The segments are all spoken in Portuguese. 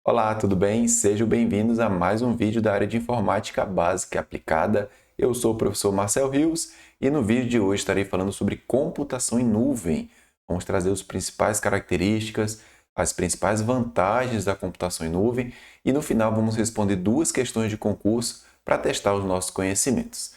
Olá, tudo bem? Sejam bem-vindos a mais um vídeo da área de Informática Básica e Aplicada. Eu sou o professor Marcel Rios e no vídeo de hoje estarei falando sobre computação em nuvem. Vamos trazer as principais características, as principais vantagens da computação em nuvem e no final vamos responder duas questões de concurso para testar os nossos conhecimentos.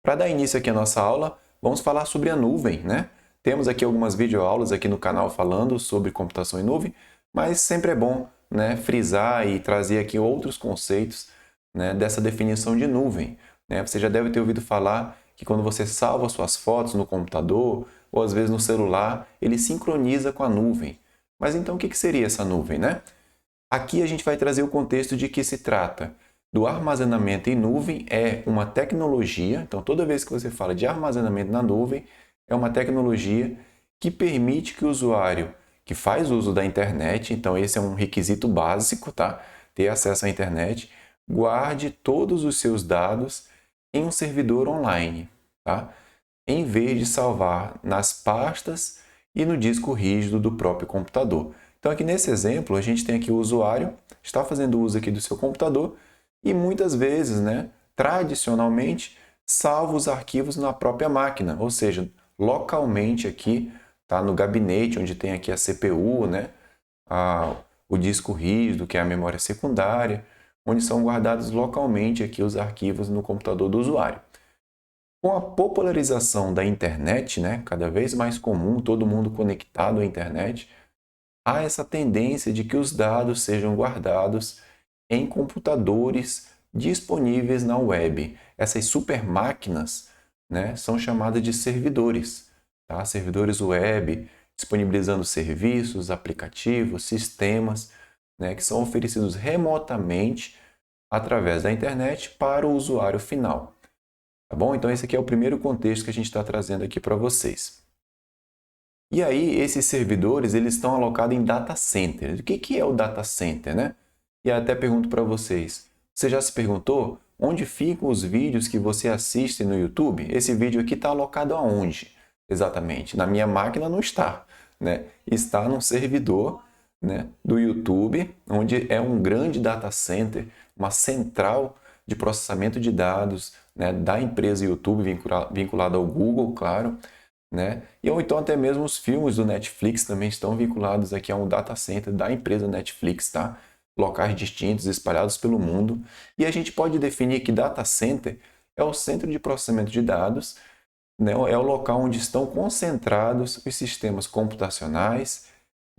Para dar início aqui à nossa aula, vamos falar sobre a nuvem, né? Temos aqui algumas videoaulas aqui no canal falando sobre computação em nuvem, mas sempre é bom, né, frisar e trazer aqui outros conceitos, né, dessa definição de nuvem, né? Você já deve ter ouvido falar que quando você salva suas fotos no computador ou às vezes no celular, ele sincroniza com a nuvem. Mas então o que seria essa nuvem, né? Aqui a gente vai trazer o contexto de que se trata do armazenamento em nuvem, é uma tecnologia, então toda vez que você fala de armazenamento na nuvem, é uma tecnologia que permite que o usuário que faz uso da internet, então esse é um requisito básico, tá? Ter acesso à internet, guarde todos os seus dados em um servidor online, tá? Em vez de salvar nas pastas e no disco rígido do próprio computador. Então aqui nesse exemplo, a gente tem aqui o usuário, está fazendo uso aqui do seu computador e muitas vezes, né, tradicionalmente, salva os arquivos na própria máquina, ou seja, localmente aqui, tá, no gabinete onde tem aqui a CPU, né, o disco rígido, que é a memória secundária, onde são guardados localmente aqui os arquivos no computador do usuário. Com a popularização da internet, né, cada vez mais comum, todo mundo conectado à internet, há essa tendência de que os dados sejam guardados em computadores disponíveis na web. Essas super máquinas, né, são chamadas de servidores, tá? Servidores web, disponibilizando serviços, aplicativos, sistemas, né, que são oferecidos remotamente através da internet para o usuário final. Tá bom? Então esse aqui é o primeiro contexto que a gente está trazendo aqui para vocês. E aí, esses servidores eles estão alocados em data centers. O que é o data center, né? E até pergunto para vocês, você já se perguntou onde ficam os vídeos que você assiste no YouTube? Esse vídeo aqui está alocado aonde? Exatamente. Na minha máquina não está, né? Está num servidor, né, do YouTube, onde é um grande data center, uma central de processamento de dados, né, da empresa YouTube vinculada ao Google, claro, né? E ou então até mesmo os filmes do Netflix também estão vinculados aqui a um data center da empresa Netflix, tá? Locais distintos espalhados pelo mundo. E a gente pode definir que data center é o centro de processamento de dados, né? É o local onde estão concentrados os sistemas computacionais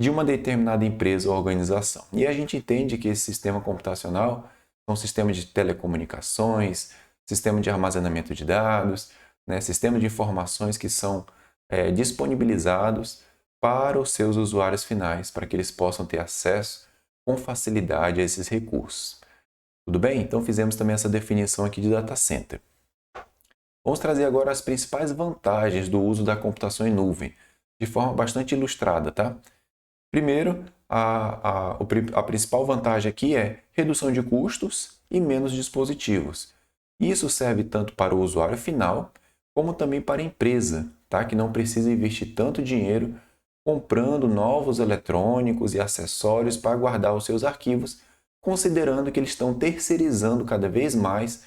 de uma determinada empresa ou organização. E a gente entende que esse sistema computacional é um sistema de telecomunicações, sistema de armazenamento de dados, né? Sistema de informações que são disponibilizados para os seus usuários finais, para que eles possam ter acesso com facilidade a esses recursos. Tudo bem? Então fizemos também essa definição aqui de data center. Vamos trazer agora as principais vantagens do uso da computação em nuvem, de forma bastante ilustrada, tá? Primeiro, a principal vantagem aqui é redução de custos e menos dispositivos. Isso serve tanto para o usuário final, como também para a empresa, tá? Que não precisa investir tanto dinheiro comprando novos eletrônicos e acessórios para guardar os seus arquivos, considerando que eles estão terceirizando cada vez mais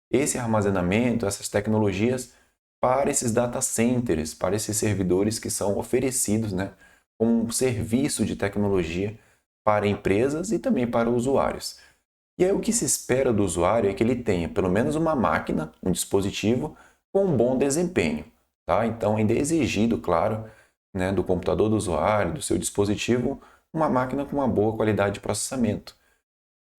esse armazenamento, essas tecnologias para esses data centers, para esses servidores que são oferecidos, né, como um serviço de tecnologia para empresas e também para usuários. E aí o que se espera do usuário é que ele tenha pelo menos uma máquina, um dispositivo com um bom desempenho, tá? Então ainda é exigido, claro, né, do computador do usuário, do seu dispositivo, uma máquina com uma boa qualidade de processamento.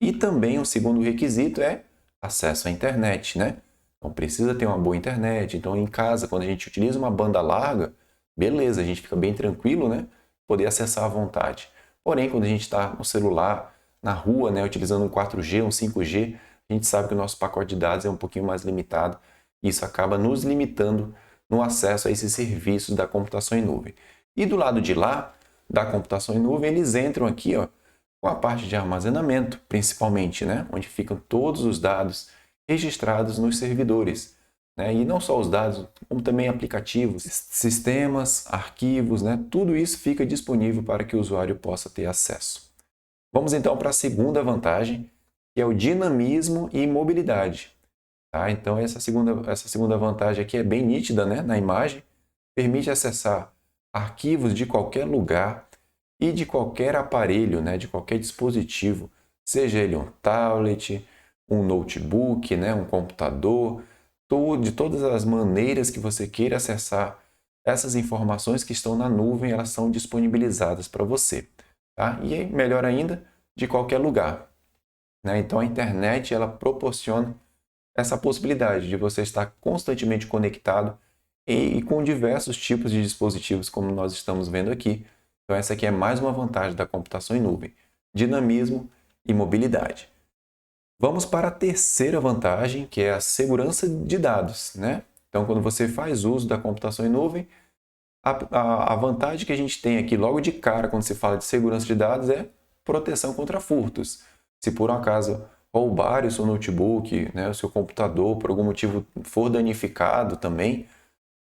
E também o segundo requisito é acesso à internet, né? Então precisa ter uma boa internet. Então em casa, quando a gente utiliza uma banda larga, beleza, a gente fica bem tranquilo, né? Poder acessar à vontade. Porém, quando a gente está no celular, na rua, né, utilizando um 4G, um 5G, a gente sabe que o nosso pacote de dados é um pouquinho mais limitado. E isso acaba nos limitando no acesso a esses serviços da computação em nuvem. E do lado de lá, da computação em nuvem, eles entram aqui, ó, com a parte de armazenamento, principalmente, né? Onde ficam todos os dados registrados nos servidores. Né? E não só os dados, como também aplicativos, sistemas, arquivos, né? Tudo isso fica disponível para que o usuário possa ter acesso. Vamos então para a segunda vantagem, que é o dinamismo e mobilidade. Tá? Então, essa segunda vantagem aqui é bem nítida, né, na imagem, permite acessar arquivos de qualquer lugar e de qualquer aparelho, né, de qualquer dispositivo, seja ele um tablet, um notebook, né, um computador, de todas as maneiras que você queira acessar essas informações que estão na nuvem, elas são disponibilizadas para você. Tá? E melhor ainda, de qualquer lugar. Né? Então a internet ela proporciona essa possibilidade de você estar constantemente conectado e com diversos tipos de dispositivos, como nós estamos vendo aqui. Então, essa aqui é mais uma vantagem da computação em nuvem: dinamismo e mobilidade. Vamos para a terceira vantagem, que é a segurança de dados. Né? Então, quando você faz uso da computação em nuvem, a vantagem que a gente tem aqui logo de cara, quando se fala de segurança de dados, é proteção contra furtos. Se por um acaso roubarem o seu notebook, né, o seu computador, por algum motivo for danificado também,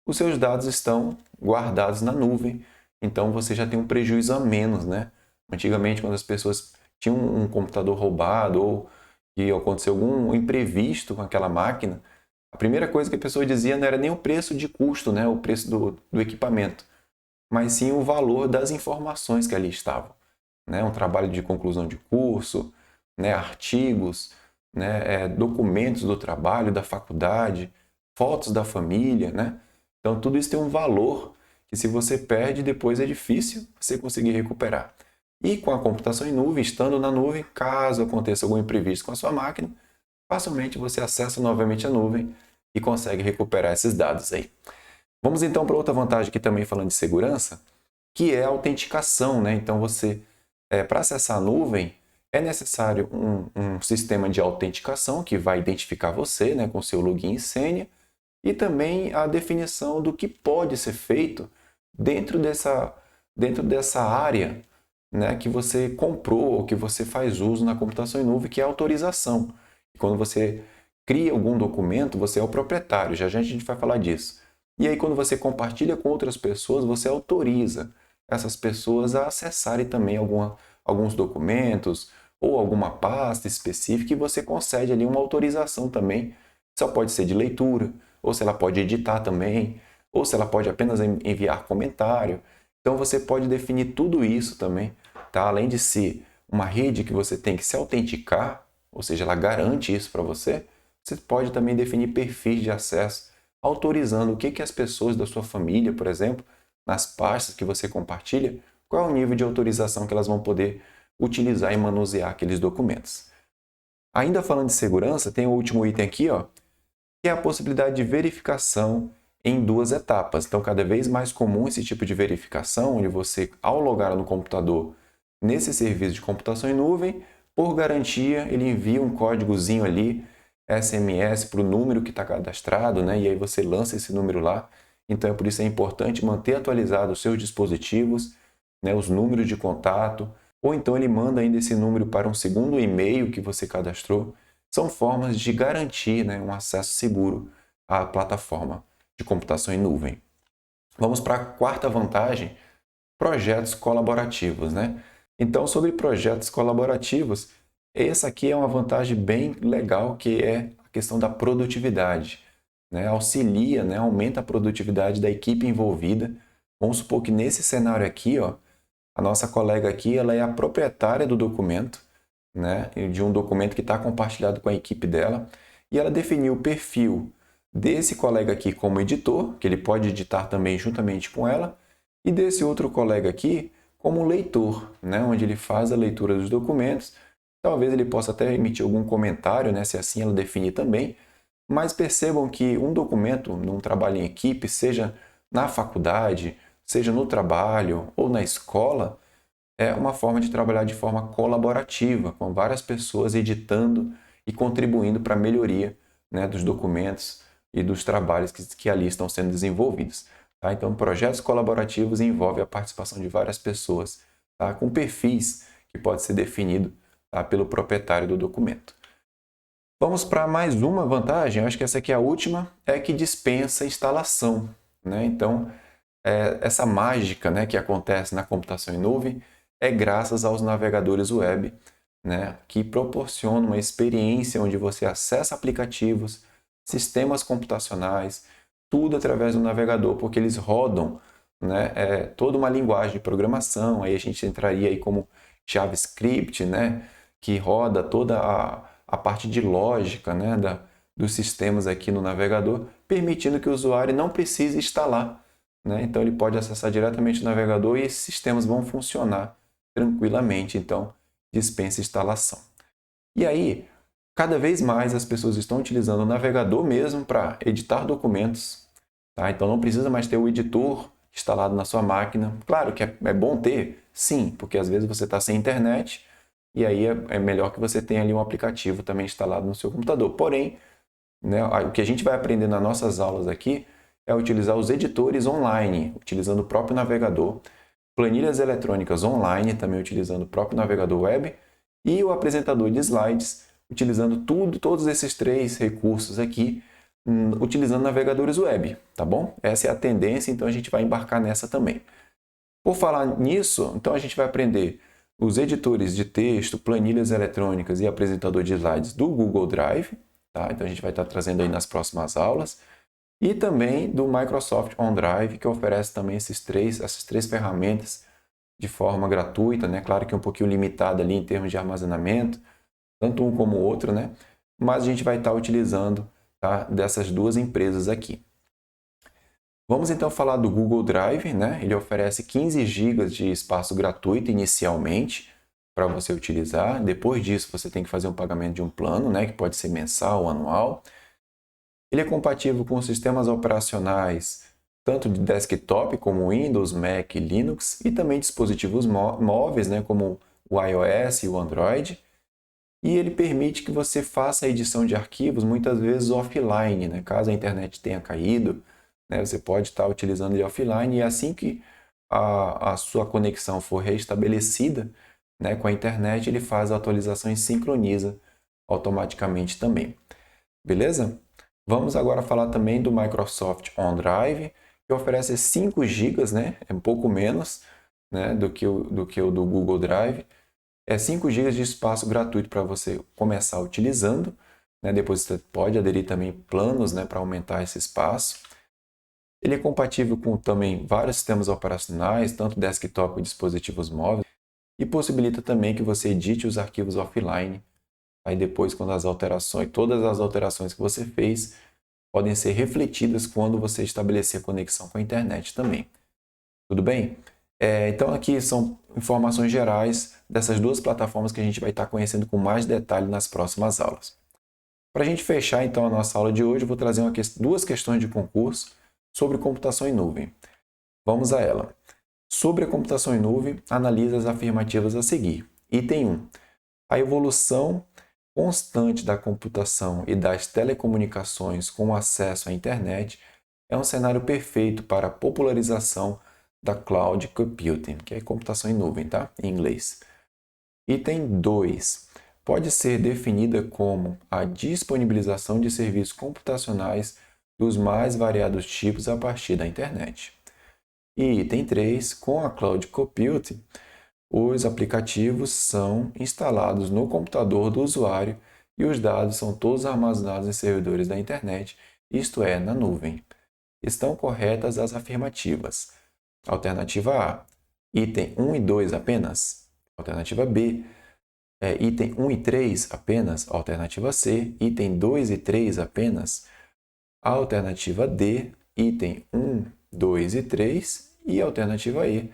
os seus dados estão guardados na nuvem, então você já tem um prejuízo a menos, né? Antigamente, quando as pessoas tinham um computador roubado ou que aconteceu algum imprevisto com aquela máquina, a primeira coisa que a pessoa dizia não era nem o preço de custo, né, o preço do equipamento, mas sim o valor das informações que ali estavam. Né? Um trabalho de conclusão de curso, né, artigos, né, documentos do trabalho, da faculdade, fotos da família, né? Então tudo isso tem um valor que se você perde depois é difícil você conseguir recuperar. E com a computação em nuvem, estando na nuvem, caso aconteça algum imprevisto com a sua máquina, facilmente você acessa novamente a nuvem e consegue recuperar esses dados aí. Vamos então para outra vantagem aqui também falando de segurança, que é a autenticação, né? Então você, para acessar a nuvem, é necessário um sistema de autenticação que vai identificar você, né, com seu login e senha, e também a definição do que pode ser feito dentro dessa área, né, que você comprou ou que você faz uso na computação em nuvem, que é a autorização. Quando você cria algum documento, você é o proprietário, já a gente vai falar disso. E aí, quando você compartilha com outras pessoas, você autoriza essas pessoas a acessarem também alguns documentos ou alguma pasta específica e você concede ali uma autorização também. Só pode ser de leitura, ou se ela pode editar também, ou se ela pode apenas enviar comentário. Então você pode definir tudo isso também, tá? Além de ser uma rede que você tem que se autenticar, ou seja, ela garante isso para você, você pode também definir perfis de acesso, autorizando o que as pessoas da sua família, por exemplo, nas pastas que você compartilha, qual é o nível de autorização que elas vão poder utilizar e manusear aqueles documentos. Ainda falando de segurança, tem o último item aqui, ó, que é a possibilidade de verificação em 2 etapas. Então, cada vez mais comum esse tipo de verificação, onde você, ao logar no computador nesse serviço de computação em nuvem, por garantia, ele envia um códigozinho ali, SMS, para o número que está cadastrado, né? E aí você lança esse número lá. Então, por isso é importante manter atualizado os seus dispositivos, né? Os números de contato, ou então ele manda ainda esse número para um segundo e-mail que você cadastrou. São formas de garantir, né, um acesso seguro à plataforma de computação em nuvem. Vamos para a quarta vantagem, projetos colaborativos, né? Então, sobre projetos colaborativos, essa aqui é uma vantagem bem legal, que é a questão da produtividade, né? Auxilia, né? Aumenta a produtividade da equipe envolvida. Vamos supor que nesse cenário aqui, ó, a nossa colega aqui, ela é a proprietária do documento, né? De um documento que está compartilhado com a equipe dela, e ela definiu o perfil desse colega aqui como editor, que ele pode editar também juntamente com ela, e desse outro colega aqui como leitor, né? Onde ele faz a leitura dos documentos. Talvez ele possa até emitir algum comentário, né? Se assim ela definir também. Mas percebam que um documento, num trabalho em equipe, seja na faculdade, seja no trabalho ou na escola, é uma forma de trabalhar de forma colaborativa, com várias pessoas editando e contribuindo para a melhoria, né, dos documentos e dos trabalhos que ali estão sendo desenvolvidos. Tá? Então, projetos colaborativos envolvem a participação de várias pessoas, tá? Com perfis que pode ser definido, tá, pelo proprietário do documento. Vamos para mais uma vantagem, acho que essa aqui é a última, é que dispensa instalação. Né? Então, essa mágica, né, que acontece na computação em nuvem é graças aos navegadores web, né, que proporcionam uma experiência onde você acessa aplicativos, sistemas computacionais, tudo através do navegador, porque eles rodam, né, toda uma linguagem de programação. Aí a gente entraria aí como JavaScript, né, que roda toda a parte de lógica, né, dos sistemas aqui no navegador, permitindo que o usuário não precise instalar, né? Então ele pode acessar diretamente o navegador e esses sistemas vão funcionar tranquilamente. Então dispensa instalação. E aí, cada vez mais as pessoas estão utilizando o navegador mesmo para editar documentos, tá? Então não precisa mais ter o editor instalado na sua máquina. Claro que é bom ter, sim, porque às vezes você está sem internet e aí é melhor que você tenha ali um aplicativo também instalado no seu computador. Porém, né, o que a gente vai aprender nas nossas aulas aqui é utilizar os editores online, utilizando o próprio navegador, planilhas eletrônicas online, também utilizando o próprio navegador web, e o apresentador de slides, utilizando todos esses três recursos aqui, utilizando navegadores web, tá bom? Essa é a tendência, então a gente vai embarcar nessa também. Por falar nisso, então a gente vai aprender os editores de texto, planilhas eletrônicas e apresentador de slides do Google Drive, tá? Então a gente vai estar trazendo aí nas próximas aulas. E também do Microsoft OneDrive, que oferece também essas três ferramentas de forma gratuita, né? Claro que um pouquinho limitada ali em termos de armazenamento, tanto um como o outro, né? Mas a gente vai estar utilizando, tá, dessas duas empresas aqui. Vamos então falar do Google Drive, né? Ele oferece 15 GB de espaço gratuito inicialmente para você utilizar. Depois disso, você tem que fazer um pagamento de um plano, né? Que pode ser mensal ou anual. Ele é compatível com sistemas operacionais tanto de desktop como Windows, Mac e Linux, e também dispositivos móveis, né, como o iOS e o Android. E ele permite que você faça a edição de arquivos muitas vezes offline, né? Caso a internet tenha caído, né, você pode estar utilizando ele offline e assim que a sua conexão for restabelecida, né, com a internet, ele faz a atualização e sincroniza automaticamente também. Beleza? Vamos agora falar também do Microsoft OneDrive, que oferece 5 GB, né? É um pouco menos, né, do que o do Google Drive. É 5 GB de espaço gratuito para você começar utilizando, né? Depois você pode aderir também planos, né, para aumentar esse espaço. Ele é compatível com também vários sistemas operacionais, tanto desktop como dispositivos móveis, e possibilita também que você edite os arquivos offline. Aí depois, quando todas as alterações que você fez, podem ser refletidas quando você estabelecer conexão com a internet também. Tudo bem? Então aqui são informações gerais dessas duas plataformas que a gente vai estar conhecendo com mais detalhe nas próximas aulas. Para a gente fechar então a nossa aula de hoje, eu vou trazer duas questões de concurso sobre computação em nuvem. Vamos a ela. Sobre a computação em nuvem, analise as afirmativas a seguir. Item 1. A evolução constante da computação e das telecomunicações com acesso à internet é um cenário perfeito para a popularização da cloud computing, que é computação em nuvem, tá? Em inglês. Item 2. Pode ser definida como a disponibilização de serviços computacionais dos mais variados tipos a partir da internet. E item 3. Com a cloud computing, os aplicativos são instalados no computador do usuário e os dados são todos armazenados em servidores da internet, isto é, na nuvem. Estão corretas as afirmativas. Alternativa A, item 1 e 2 apenas. Alternativa B, item 1 e 3 apenas. Alternativa C, item 2 e 3 apenas. Alternativa D, item 1, 2 e 3. E alternativa E,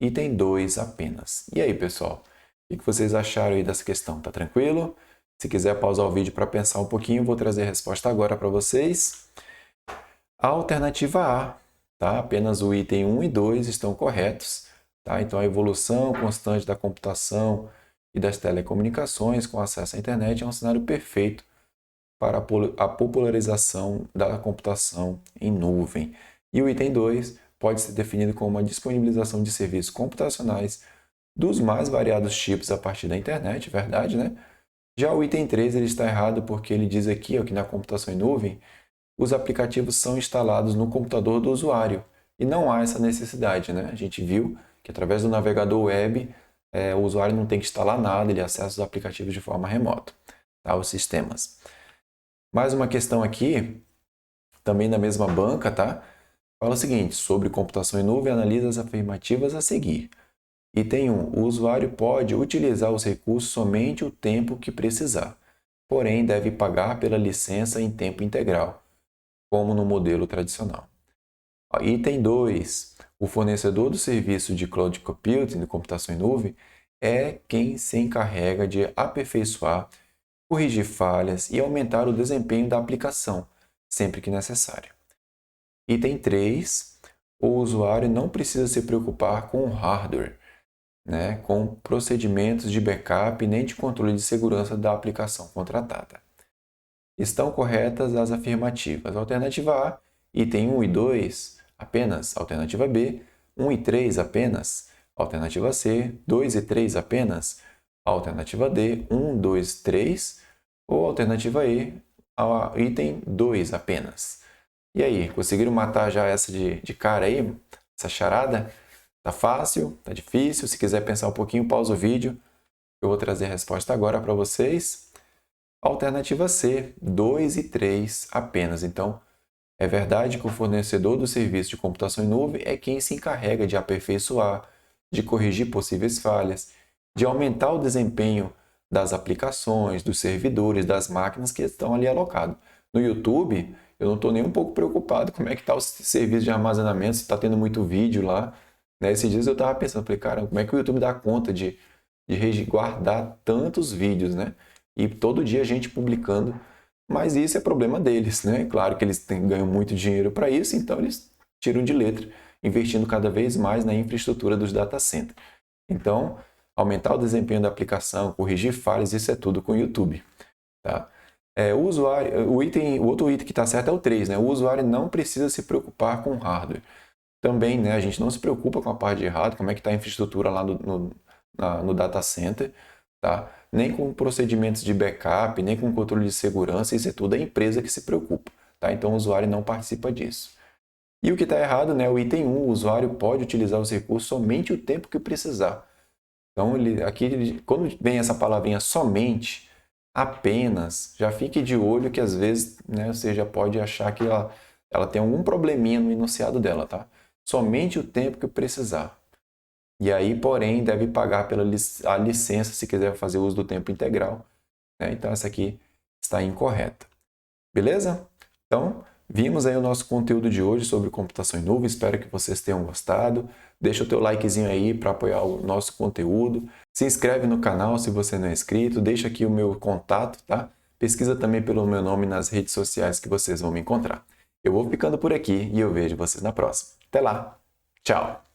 item 2 apenas. E aí, pessoal? O que vocês acharam aí dessa questão? Tá tranquilo? Se quiser pausar o vídeo para pensar um pouquinho, eu vou trazer a resposta agora para vocês. A alternativa A, tá? Apenas o item 1 e 2 estão corretos, tá? Então, a evolução constante da computação e das telecomunicações com acesso à internet é um cenário perfeito para a popularização da computação em nuvem. E o item 2 pode ser definido como uma disponibilização de serviços computacionais dos mais variados tipos a partir da internet, verdade, né? Já o item 3 ele está errado porque ele diz aqui ó, que na computação em nuvem os aplicativos são instalados no computador do usuário e não há essa necessidade, né? A gente viu que através do navegador web o usuário não tem que instalar nada, ele acessa os aplicativos de forma remota, tá? Os sistemas. Mais uma questão aqui, também da mesma banca, tá? Fala o seguinte, sobre computação em nuvem, analisa as afirmativas a seguir. Item 1. O usuário pode utilizar os recursos somente o tempo que precisar, porém deve pagar pela licença em tempo integral, como no modelo tradicional. Item 2. O fornecedor do serviço de cloud computing, de computação em nuvem, é quem se encarrega de aperfeiçoar, corrigir falhas e aumentar o desempenho da aplicação, sempre que necessário. Item 3. O usuário não precisa se preocupar com o hardware, com procedimentos de backup nem de controle de segurança da aplicação contratada. Estão corretas as afirmativas. Alternativa A, item 1 e 2, apenas. Alternativa B, 1 e 3 apenas. Alternativa C, 2 e 3 apenas. Alternativa D, 1, 2, 3. Ou alternativa E, item 2 apenas. E aí, conseguiram matar já essa de cara aí? Essa charada? Tá fácil? Tá difícil? Se quiser pensar um pouquinho, pausa o vídeo. Eu vou trazer a resposta agora para vocês. Alternativa C, 2 e 3 apenas. Então, é verdade que o fornecedor do serviço de computação em nuvem é quem se encarrega de aperfeiçoar, de corrigir possíveis falhas, de aumentar o desempenho das aplicações, dos servidores, das máquinas que estão ali alocados. No YouTube, eu não estou nem um pouco preocupado como é que está o serviço de armazenamento, se está tendo muito vídeo lá. Esses dias eu estava pensando, falei, cara, como é que o YouTube dá conta de guardar tantos vídeos, né? E todo dia a gente publicando, mas isso é problema deles, né? Claro que eles ganham muito dinheiro para isso, então eles tiram de letra, investindo cada vez mais na infraestrutura dos data centers. Então, aumentar o desempenho da aplicação, corrigir falhas, isso é tudo com o YouTube, tá? O outro item que está certo é o 3, né? O usuário não precisa se preocupar com o hardware. Também, né, a gente não se preocupa com a parte de hardware, como é que está a infraestrutura lá no data center, tá? Nem com procedimentos de backup, nem com controle de segurança, isso é tudo a empresa que se preocupa, tá? Então o usuário não participa disso. E o que está errado, né? O item 1, o usuário pode utilizar os recursos somente o tempo que precisar. Então, quando vem essa palavrinha somente, apenas, já fique de olho que às vezes, né, você já pode achar que ela tem algum probleminha no enunciado dela, tá? Somente o tempo que precisar. E aí, porém, deve pagar pela a licença se quiser fazer uso do tempo integral, né? Então, essa aqui está incorreta. Beleza? Então, vimos aí o nosso conteúdo de hoje sobre computação em nuvem. Espero que vocês tenham gostado. Deixa o teu likezinho aí para apoiar o nosso conteúdo. Se inscreve no canal se você não é inscrito. Deixa aqui o meu contato, tá? Pesquisa também pelo meu nome nas redes sociais que vocês vão me encontrar. Eu vou ficando por aqui e eu vejo vocês na próxima. Até lá! Tchau!